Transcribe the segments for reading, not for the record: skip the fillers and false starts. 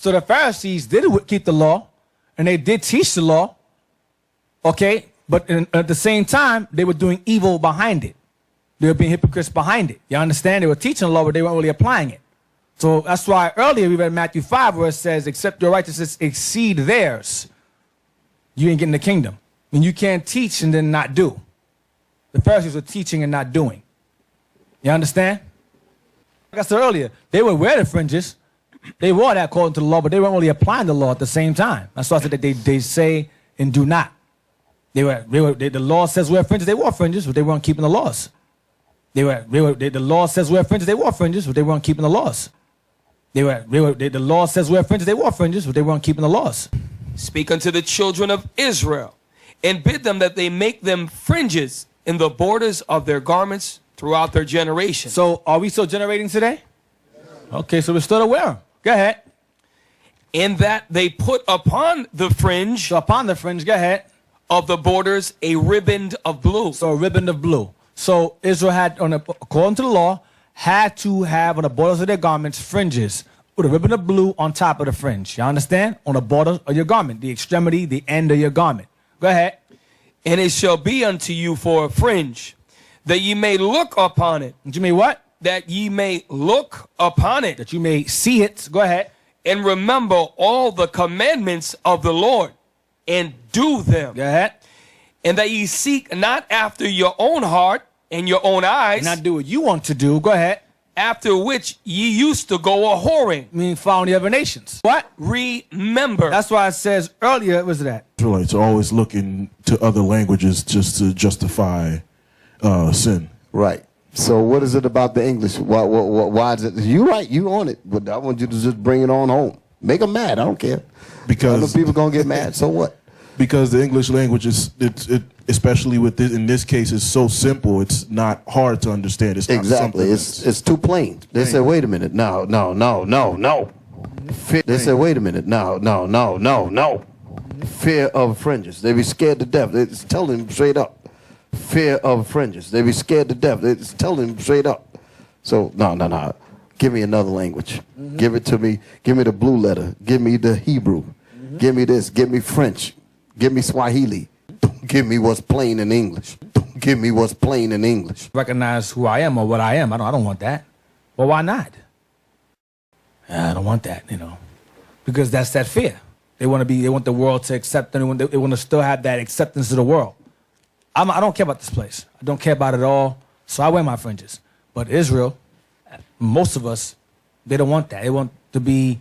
So the Pharisees did keep the law, and they did teach the law, okay? But at the same time, they were doing evil behind it. They were being hypocrites behind it. You understand? They were teaching the law, but they weren't really applying it. So that's why earlier we read Matthew 5 where it says, except your righteousness exceed theirs, you ain't getting the kingdom. And you can't teach and then not do. The Pharisees were teaching and not doing. You understand? Like I said earlier, they would wear the fringes. They wore that according to the law, but they weren't really applying the law at the same time. That's why I said that they say and do not. The law says wear fringes, they wore fringes, but they weren't keeping the laws. The law says wear fringes, they wore fringes, but they weren't keeping the laws. The law says wear fringes, they wore fringes, but they weren't keeping the laws. Speak unto the children of Israel, and bid them that they make them fringes in the borders of their garments throughout their generation. So are we still generating today? Okay, so we're still to wear them. Go ahead. In that they put upon the fringe. So upon the fringe, go ahead. Of the borders a riband of blue. So a riband of blue. So Israel had, according to the law, had to have on the borders of their garments fringes with a ribbon of blue on top of the fringe. You understand? On the border of your garment, the extremity, the end of your garment. Go ahead. And it shall be unto you for a fringe, that ye may look upon it. That you may what? That ye may look upon it. That you may see it. Go ahead. And remember all the commandments of the Lord, and do them. Go ahead. And that ye seek not after your own heart and your own eyes. Not do what you want to do. Go ahead. After which ye used to go a-whoring. Meaning following the other nations. What? Remember. That's why it says earlier, what was that? Israelites are always looking to other languages just to justify sin. Right. So what is it about the English? Why is it? You right, you on it, but I want you to just bring it on home. Make them mad. I don't care. Because other people gonna get mad. So what? Because the English language is, especially with this, in this case, is so simple. It's not hard to understand. It's not exactly. It's too plain. They said, wait a minute. No. They said, wait a minute. No. Fear of fringes. They be scared to death. They just tell them straight up. Fear of fringes. They be scared to death. They just tell them straight up. So no. Give me another language. Give it to me. Give me the blue letter. Give me the Hebrew. Give me this. Give me French. Give me Swahili. Don't give me what's plain in English. Don't give me what's plain in English. Recognize who I am or what I am. I don't want that. Well, why not? I don't want that, because that's that fear. They want the world to accept them. They want to still have that acceptance of the world. I don't care about this place. I don't care about it at all. So I wear my fringes. But Israel, most of us, they don't want that. They want to be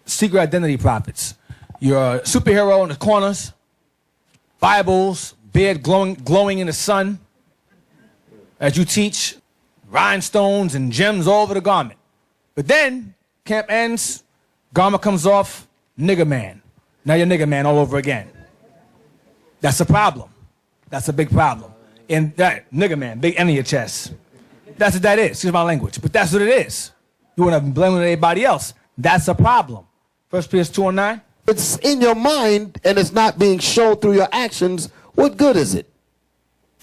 secret identity prophets. You're a superhero in the corners, Bibles, beard glowing in the sun, as you teach, rhinestones and gems all over the garment. But then, camp ends, garment comes off, nigger man. Now you're nigger man all over again. That's a problem. That's a big problem. And that nigger man, big N in your chest. That's what that is. Excuse my language. But that's what it is. You want to blame anybody else. That's a problem. 1 Peter 2:9. It's in your mind and it's not being shown through your actions. What good is it?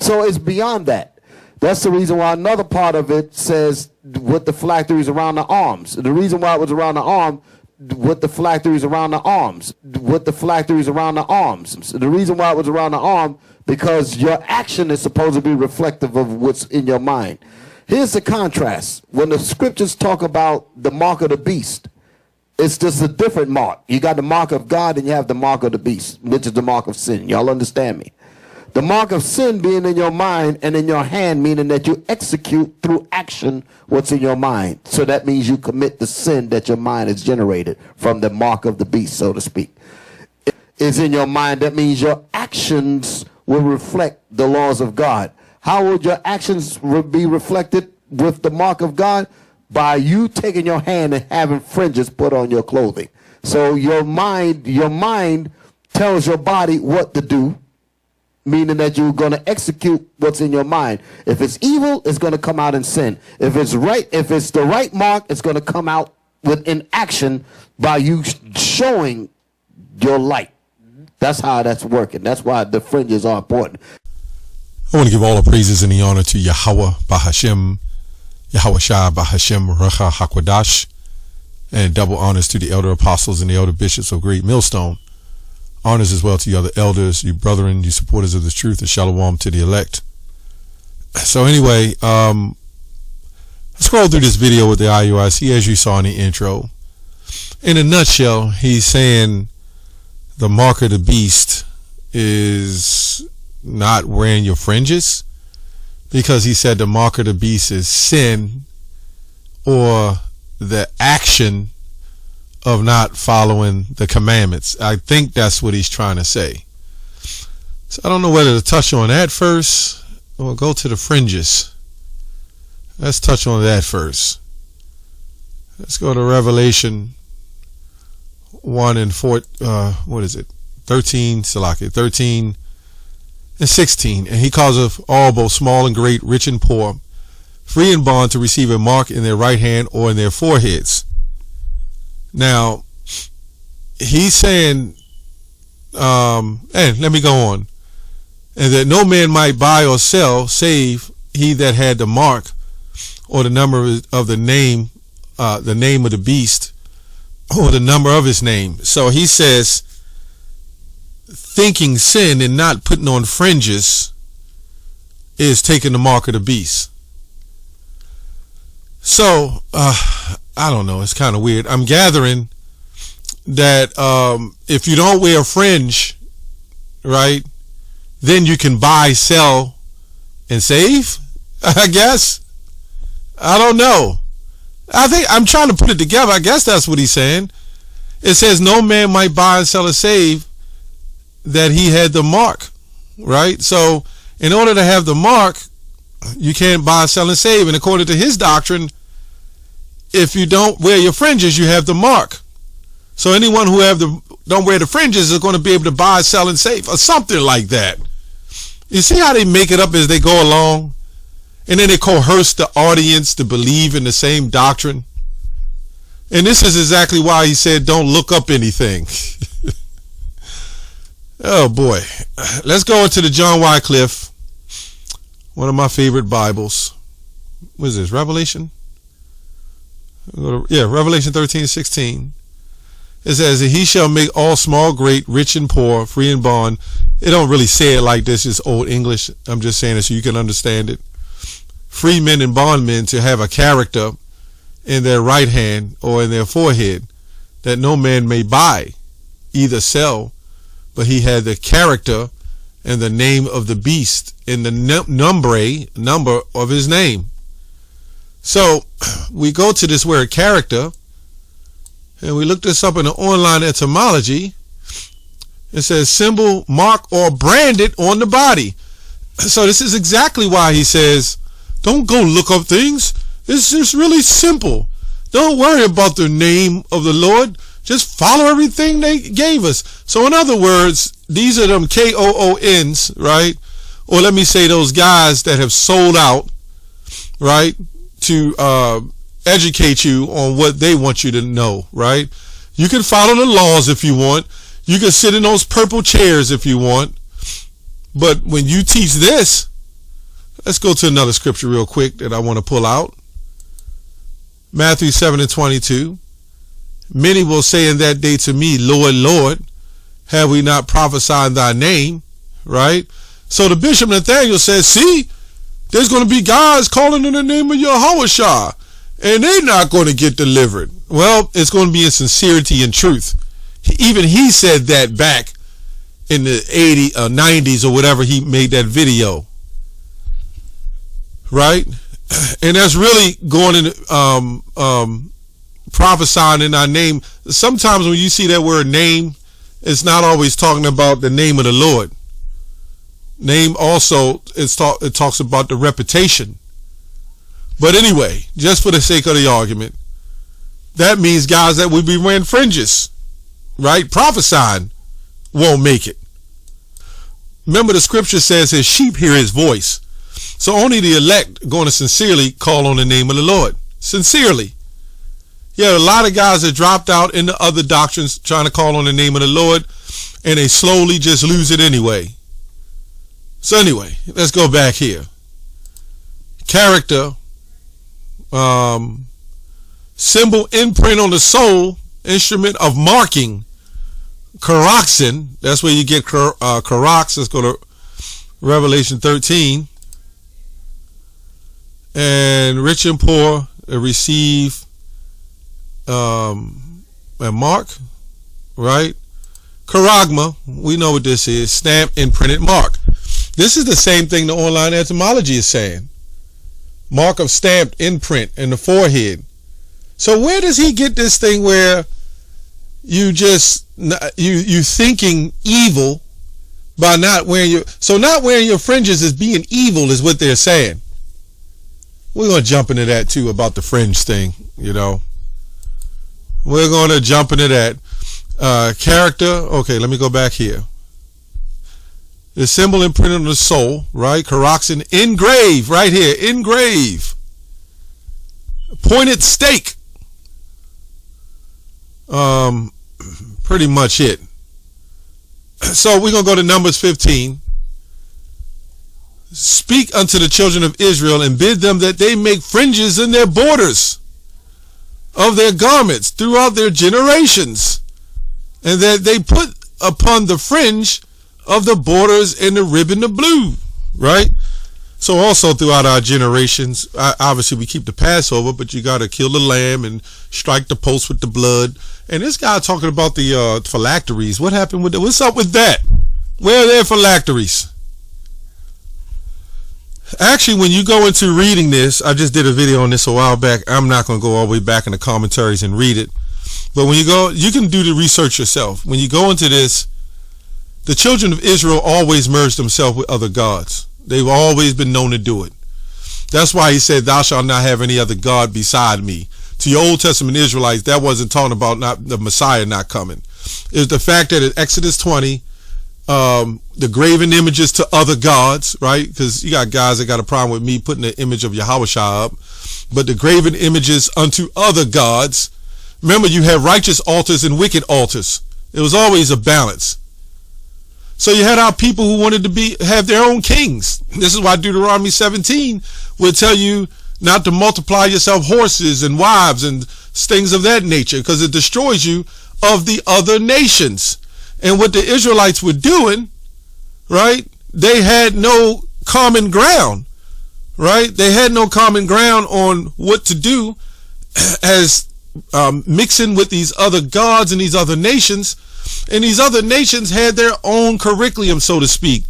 So it's beyond that. That's the reason why another part of it says with the phylacteries around the arms. The reason why it was around the arm, with the phylacteries around the arms. With the phylacteries around the arms. The reason why it was around the arm, because your action is supposed to be reflective of what's in your mind. Here's the contrast. When the scriptures talk about the mark of the beast, it's just a different mark. You got the mark of God and you have the mark of the beast, which is the mark of sin. Y'all understand me? The mark of sin being in your mind and in your hand, meaning that you execute through action what's in your mind. So that means you commit the sin that your mind has generated from the mark of the beast, so to speak. Is in your mind. That means your actions will reflect the laws of God. How would your actions be reflected with the mark of God? By you taking your hand and having fringes put on your clothing. So your mind tells your body what to do, meaning that you're going to execute what's in your mind. If it's evil, it's going to come out in sin. If it's right, if it's the right mark, it's going to come out in action by you showing your light. That's how that's working. That's why the fringes are important. I want to give all the praises and the honor to Yahweh Bahashem, Yahweh Shah Bahashem Recha HaKodash, And double honors to the elder apostles and the elder bishops of Great Millstone. Honors as well to you other elders, you brethren, you supporters of the truth, and shalom to the elect. So anyway, scroll through this video with the IUIC as you saw in the intro. In a nutshell, he's saying the mark of the beast is not wearing your fringes, because he said the mark of the beast is sin, or the action of not following the commandments. I think that's what he's trying to say. So I don't know whether to touch on that first or go to the fringes. Let's touch on that first. Let's go to Revelation 1 and 4. 13, Salaki, 13 and 16. And he causeth all, both small and great, rich and poor, free and bond, to receive a mark in their right hand or in their foreheads. Now, he's saying, and let me go on, and that no man might buy or sell save he that had the mark or the number of the name of the beast, or the number of his name. So he says, thinking sin and not putting on fringes is taking the mark of the beast. So, I don't know. It's kind of weird. I'm gathering that if you don't wear a fringe, right, then you can buy, sell, and save, I guess. I don't know. I think I'm trying to put it together. I guess that's what he's saying. It says no man might buy and sell or save that he had the mark, right? So in order to have the mark, you can't buy, sell, and save. And according to his doctrine, if you don't wear your fringes, you have the mark. So anyone who don't wear the fringes is going to be able to buy, sell, and save, or something like that. You see how they make it up as they go along? And then they coerce the audience to believe in the same doctrine. And this is exactly why he said, don't look up anything. Oh boy. Let's go into the John Wycliffe, one of my favorite Bibles. What is this, Revelation? Yeah, Revelation 13:16. It says that he shall make all small great, rich and poor, free and bond. It don't really say it like this. It's old English. I'm just saying it so you can understand it. Free men and bondmen to have a character in their right hand or in their forehead, that no man may buy, either sell, but he had the character and the name of the beast in the number of his name. So we go to this word character, and we look this up in the online etymology. It says symbol, mark, or branded on the body. So this is exactly why he says, don't go look up things. It's just really simple. Don't worry about the name of the Lord. Just follow everything they gave us. So in other words, these are them KOONs, right? Or let me say those guys that have sold out, right, to educate you on what they want you to know, right? You can follow the laws if you want. You can sit in those purple chairs if you want. But when you teach this, let's go to another scripture real quick that I want to pull out. Matthew 7:22. Many will say in that day to me, Lord, Lord, have we not prophesied in thy name? Right? So the Bishop Nathaniel says, see, there's going to be guys calling in the name of Yahushua, and they're not going to get delivered. Well, it's going to be in sincerity and truth. Even he said that back in the 80s or 90s or whatever he made that video. Right? And that's really going in prophesying in our name. Sometimes when you see that word name, it's not always talking about the name of the Lord. Name also, it talks about the reputation. But anyway, just for the sake of the argument, that means guys that would be wearing fringes, right? Prophesying won't make it. Remember the scripture says his sheep hear his voice. So only the elect going to sincerely call on the name of the Lord. Sincerely. Yeah, a lot of guys that dropped out into other doctrines trying to call on the name of the Lord, and they slowly just lose it anyway. So anyway, let's go back here. Character symbol imprint on the sole, instrument of marking, karoxin. That's where you get karox. Let's go to Revelation 13. And rich and poor receive a mark, right? Charagma, we know what this is, stamped imprinted mark. This is the same thing the online etymology is saying. Mark of stamped imprint in the forehead. So where does he get this thing where you thinking evil by not wearing not wearing your fringes is being evil is what they're saying. We're going to jump into that too about the fringe thing, you know. We're going to jump into that. Character, okay, let me go back here. The symbol imprinted on the soul, right? Karoxin, engrave, right here, engrave. Pointed stake. Pretty much it. So we're going to go to Numbers 15. Speak unto the children of Israel and bid them that they make fringes in their borders of their garments throughout their generations, and that they put upon the fringe of the borders in the ribbon of blue, right? So also throughout our generations, obviously we keep the Passover, but you got to kill the lamb and strike the post with the blood. And this guy talking about the phylacteries. What happened with what's up with that? Where are their phylacteries? Actually, when you go into reading this, I just did a video on this a while back. I'm not going to go all the way back in the commentaries and read it. But when you go, you can do the research yourself. When you go into this, the children of Israel always merged themselves with other gods. They've always been known to do it. That's why he said, thou shalt not have any other God beside me. To your Old Testament Israelites, that wasn't talking about not the Messiah not coming. It's the fact that in Exodus 20, the graven images to other gods, right? Because you got guys that got a problem with me putting the image of Yahushua up. But the graven images unto other gods. Remember, you have righteous altars and wicked altars. It was always a balance. So you had our people who wanted to have their own kings. This is why Deuteronomy 17 will tell you not to multiply yourself horses and wives and things of that nature, because it destroys you of the other nations. And what the Israelites were doing, right? They had no common ground, right? They had no common ground on what to do as mixing with these other gods and these other nations. And these other nations had their own curriculum, so to speak.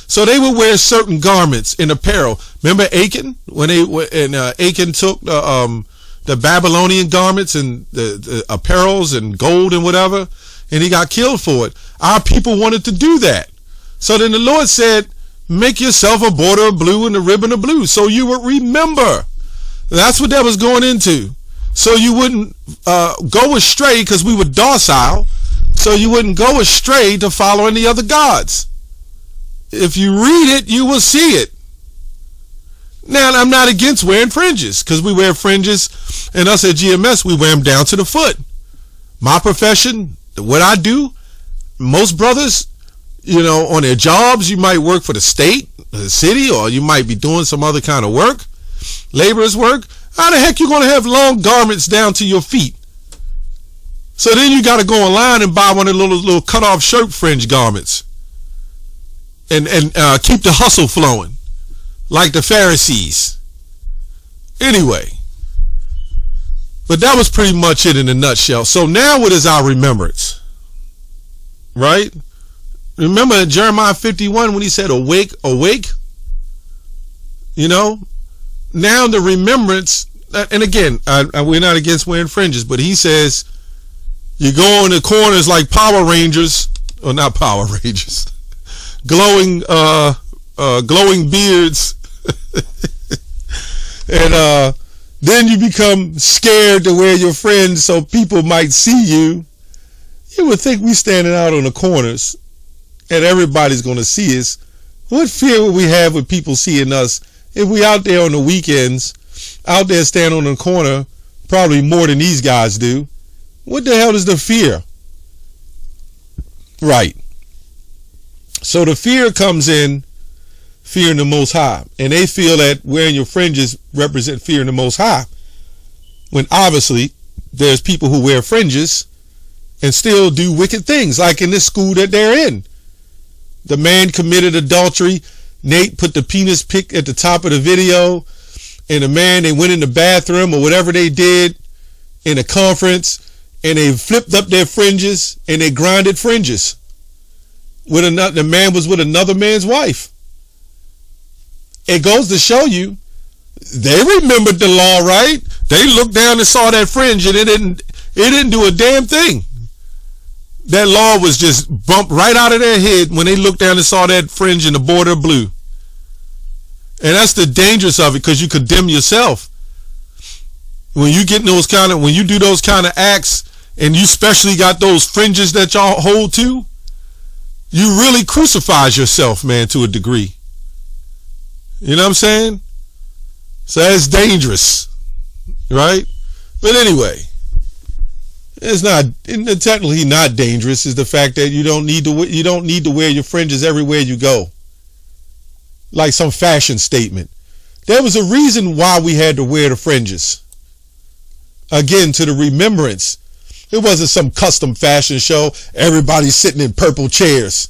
So they would wear certain garments and apparel. Remember Achan? When Achan took the Babylonian garments and the apparels and gold and whatever, and he got killed for it. Our people wanted to do that. So then the Lord said, make yourself a border of blue and a ribbon of blue, so you would remember. That's what that was going into. So you wouldn't go astray, because we were docile. So you wouldn't go astray to following the other gods. If you read it, you will see it. Now, I'm not against wearing fringes, because we wear fringes, and us at GMS, we wear them down to the foot. My profession, what I do, most brothers, you know, on their jobs, you might work for the state, the city, or you might be doing some other kind of work, laborer's work. How the heck you going to have long garments down to your feet? So then you got to go online and buy one of the little cut-off shirt fringe garments and keep the hustle flowing like the Pharisees. Anyway, but that was pretty much it in a nutshell. So now what is our remembrance? Right? Remember Jeremiah 51 when he said, awake, awake? You know? Now the remembrance, and again, we're not against wearing fringes, but he says, you go in the corners like Power Rangers, or not Power Rangers, glowing beards, and then you become scared to wear your fringe so people might see you. You would think we standing out on the corners and everybody's going to see us. What fear would we have with people seeing us if we out there on the weekends, out there standing on the corner, probably more than these guys do? What the hell is the fear? Right. So the fear comes in, fearing the Most High. And they feel that wearing your fringes represent fearing the Most High. When obviously, there's people who wear fringes and still do wicked things, like in this school that they're in. The man committed adultery. Nate put the penis pic at the top of the video, and the man, they went in the bathroom or whatever they did in a conference, and they flipped up their fringes and they grinded fringes. The man was with another man's wife. It goes to show you, they remembered the law, right? They looked down and saw that fringe, and it didn't do a damn thing. That law was just bumped right out of their head when they looked down and saw that fringe in the border of blue. And that's the dangerous of it, because you condemn yourself. When you get when you do those kind of acts, and you especially got those fringes that y'all hold to, you really crucifies yourself, man, to a degree. You know what I'm saying? So that's dangerous, right? But anyway, it's not technically not dangerous. Is the fact that you don't need to wear your fringes everywhere you go, like some fashion statement. There was a reason why we had to wear the fringes. Again, to the remembrance. It wasn't some custom fashion show. Everybody's sitting in purple chairs.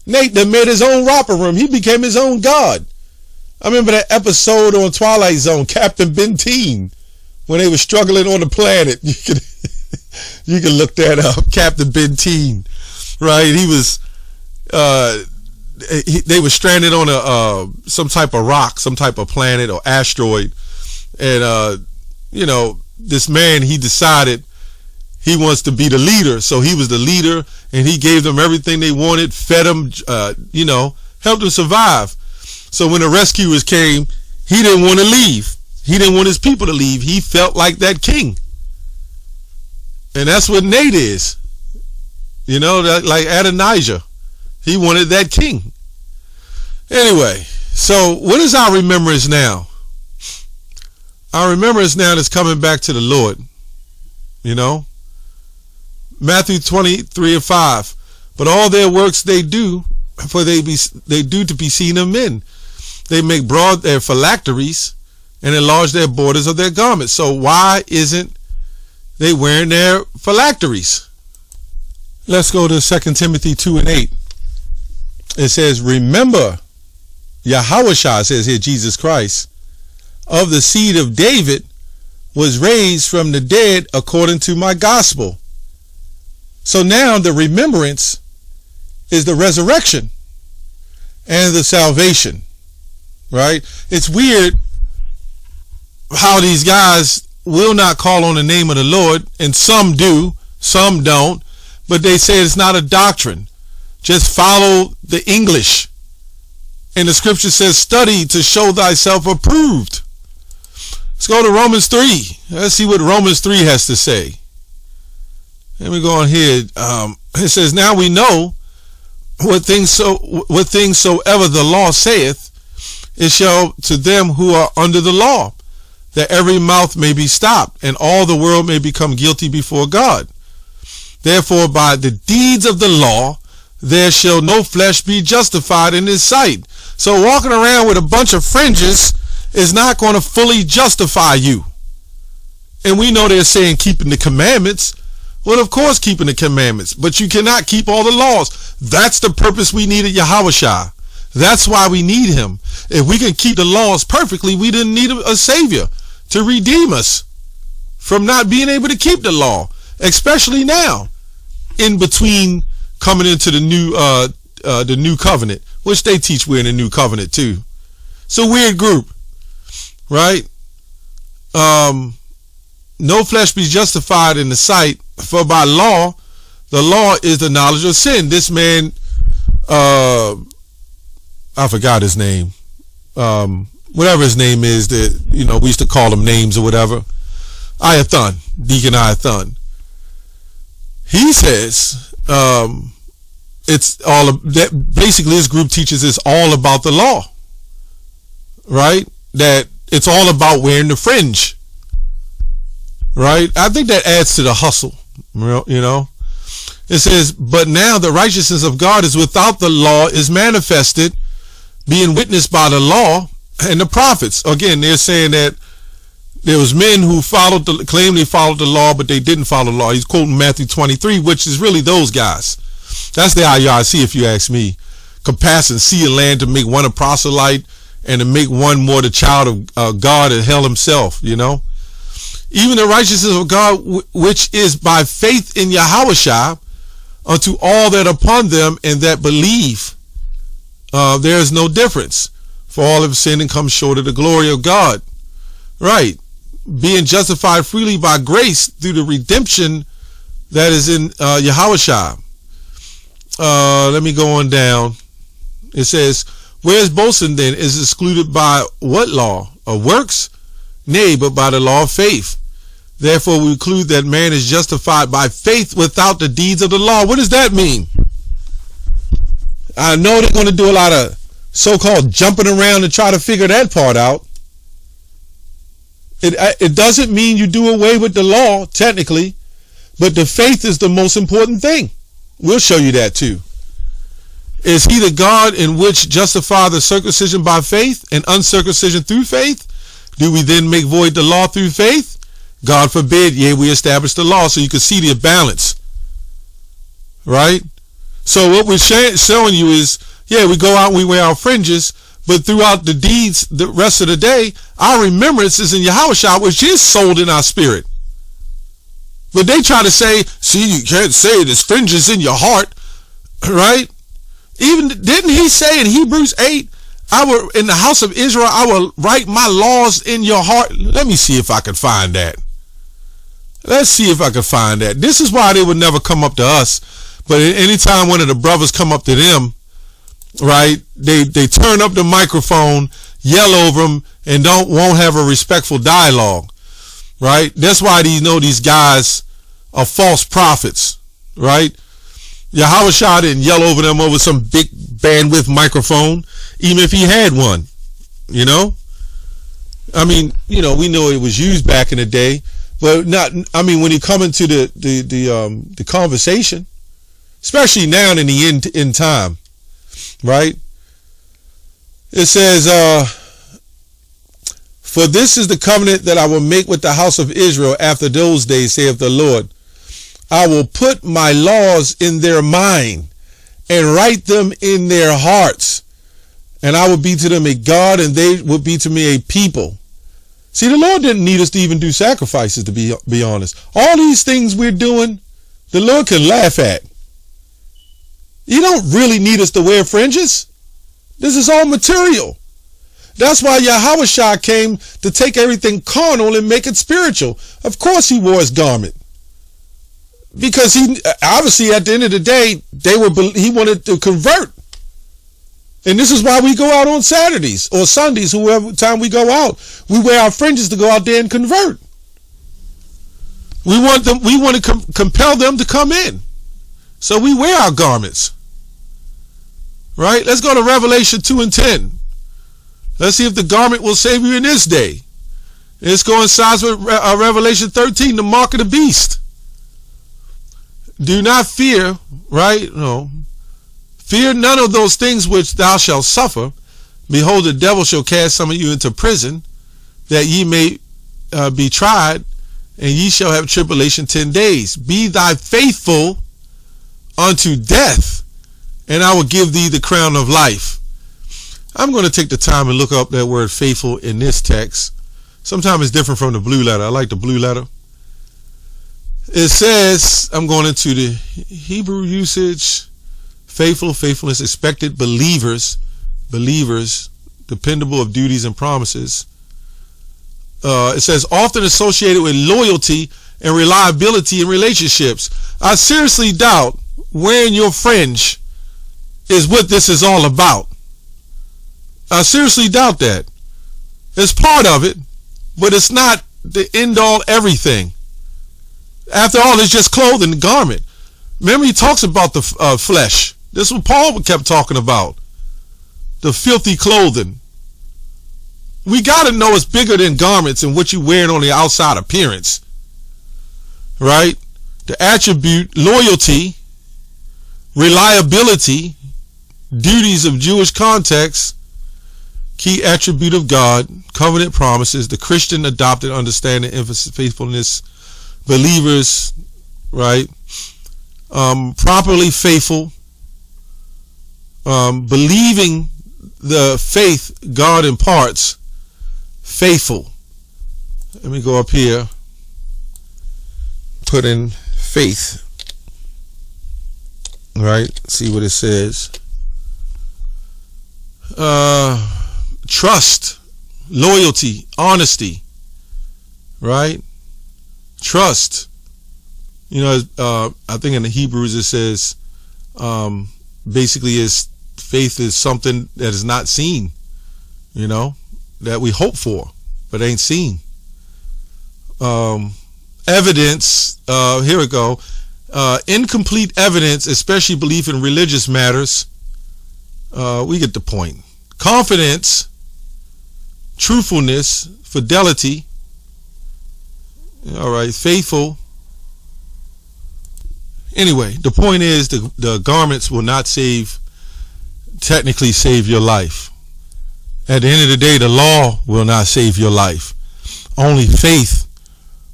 Nate done made his own romper room. He became his own god. I remember that episode on Twilight Zone, Captain Benteen, when they were struggling on the planet. You can look that up, Captain Benteen, right? He was, they were stranded on some type of rock, some type of planet or asteroid, and this man, he decided he wants to be the leader, so he was the leader, and he gave them everything they wanted, fed them, helped them survive. So when the rescuers came, he didn't want to leave. He didn't want his people to leave. He felt like that king. And that's what Nate is. Like Adonijah. He wanted that king. Anyway, so what is our remembrance now? Our remembrance now is coming back to the Lord. Matthew 23:5. But all their works they do, for they do to be seen of men. They make broad their phylacteries and enlarge their borders of their garments. So why isn't they wearing their phylacteries? Let's go to 2 Timothy 2:8. It says, remember, Yahushua says here, Jesus Christ, of the seed of David, was raised from the dead according to my gospel. So now the remembrance is the resurrection and the salvation, right? It's weird how these guys will not call on the name of the Lord, and some do, some don't, but they say it's not a doctrine. Just follow the English. And the scripture says, study to show thyself approved. Let's go to Romans 3. Let's see what Romans 3 has to say. Let me go on here. It says, now we know what things soever the law saith, it shall to them who are under the law, that every mouth may be stopped, and all the world may become guilty before God. Therefore, by the deeds of the law, there shall no flesh be justified in his sight. So walking around with a bunch of fringes is not going to fully justify you. And we know they're saying keeping the commandments. Well, of course, keeping the commandments, but you cannot keep all the laws. That's the purpose we needed Yahushua. That's why we need him. If we can keep the laws perfectly, we didn't need a savior to redeem us from not being able to keep the law, especially now, in between coming into the new covenant, which they teach we're in a new covenant too. It's a weird group, right? No flesh be justified in the sight, for by law, the law is the knowledge of sin. This man, I forgot his name. Whatever his name is, that we used to call him names or whatever. Iathon, Deacon Iathon. He says it's all that. Basically, his group teaches it's all about the law, right? That it's all about wearing the fringe, right? I think that adds to the hustle, It says, but now the righteousness of God is without the law is manifested, being witnessed by the law and the prophets. Again, they're saying that there was men who claimed they followed the law, but they didn't follow the law. He's quoting Matthew 23, which is really those guys. That's the IUIC, if you ask me. Compassing sea and land to make one a proselyte and to make one more the child of God and hell himself, you know. Even the righteousness of God, which is by faith in Yahushua, unto all that upon them and that believe. There is no difference. For all have sinned and come short of the glory of God. Right. Being justified freely by grace through the redemption that is in Yahushua. Let me go on down. It says, whereas boasting then is excluded by what law? Of works? Nay, but by the law of faith. Therefore we conclude that man is justified by faith without the deeds of the law. What does that mean? I know they're going to do a lot of so-called jumping around and try to figure that part out. It doesn't mean you do away with the law, technically, but the faith is the most important thing. We'll show you that too. Is he the God in which justify the circumcision by faith and uncircumcision through faith? Do we then make void the law through faith? God forbid, yea, we establish the law. So you can see the balance. Right? So what we're showing you is, yeah, we go out and we wear our fringes, but throughout the deeds, the rest of the day, our remembrance is in Yahushua, which is sold in our spirit. But they try to say, see, you can't say this fringes in your heart, right? Even, didn't he say in Hebrews 8, in the house of Israel, I will write my laws in your heart? Let me see if I can find that. Let's see if I can find that. This is why they would never come up to us. But anytime one of the brothers come up to them, right, they turn up the microphone, yell over them, and won't have a respectful dialogue, right? That's why these guys are false prophets, right? Yahushua didn't yell over them over some big bandwidth microphone, even if he had one, you know? I mean, we know it was used back in the day, but when you come into the conversation, especially now in the end time, right? It says, for this is the covenant that I will make with the house of Israel after those days, saith the Lord. I will put my laws in their mind and write them in their hearts. And I will be to them a God, and they will be to me a people. See, the Lord didn't need us to even do sacrifices, to be honest. All these things we're doing, the Lord can laugh at. You don't really need us to wear fringes. This is all material. That's why Yahushua came to take everything carnal and make it spiritual. Of course he wore his garment. Because he, obviously at the end of the day, he wanted to convert. And this is why we go out on Saturdays or Sundays, whoever time we go out. We wear our fringes to go out there and convert. We want to compel them to come in. So we wear our garments. Right? Let's go to Revelation 2:10. Let's see if the garment will save you in this day. This coincides with Revelation 13, the mark of the beast. Do not fear, right? No. Fear none of those things which thou shalt suffer. Behold, the devil shall cast some of you into prison, that ye may be tried, and ye shall have tribulation 10 days. Be thy faithful unto death, and I will give thee the crown of life. I'm going to take the time and look up that word faithful in this text. Sometimes it's different from the blue letter. I like the blue letter. It says, I'm going into the Hebrew usage, faithful, faithfulness, expected, believers, dependable of duties and promises. It says, often associated with loyalty and reliability in relationships. I seriously doubt wearing your fringe is what this is all about. I seriously doubt that. It's part of it, but it's not the end all everything. After all, it's just clothing, garment. Remember, he talks about the flesh. This is what Paul kept talking about. The filthy clothing. We got to know it's bigger than garments and what you're wearing on the outside appearance. Right? The attribute, loyalty, reliability, duties of Jewish context, key attribute of God, covenant promises, the Christian adopted understanding, emphasis, faithfulness, believers, right? Properly faithful, believing the faith God imparts, faithful. Let me go up here, put in faith, right? See what it says. Trust, loyalty, honesty, right? Trust. You know, I think in the Hebrews it says, basically is faith is something that is not seen, you know, that we hope for, but ain't seen. Evidence, here we go. Incomplete evidence, especially belief in religious matters. We get the point. Confidence, truthfulness, fidelity. All right, faithful. Anyway, the point is the garments will not technically save your life. At the end of the day, the law will not save your life. Only faith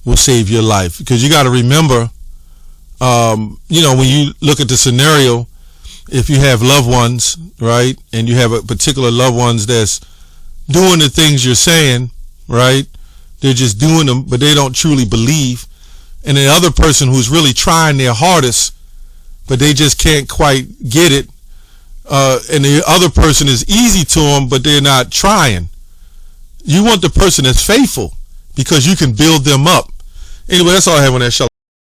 will save your life. Because you got to remember, you know, when you look at the scenario, if you have loved ones, right, and you have a particular loved ones that's doing the things you're saying, right, they're just doing them, but they don't truly believe. And the other person who's really trying their hardest, but they just can't quite get it. And the other person is easy to them, but they're not trying. You want the person that's faithful because you can build them up. Anyway, that's all I have on that show.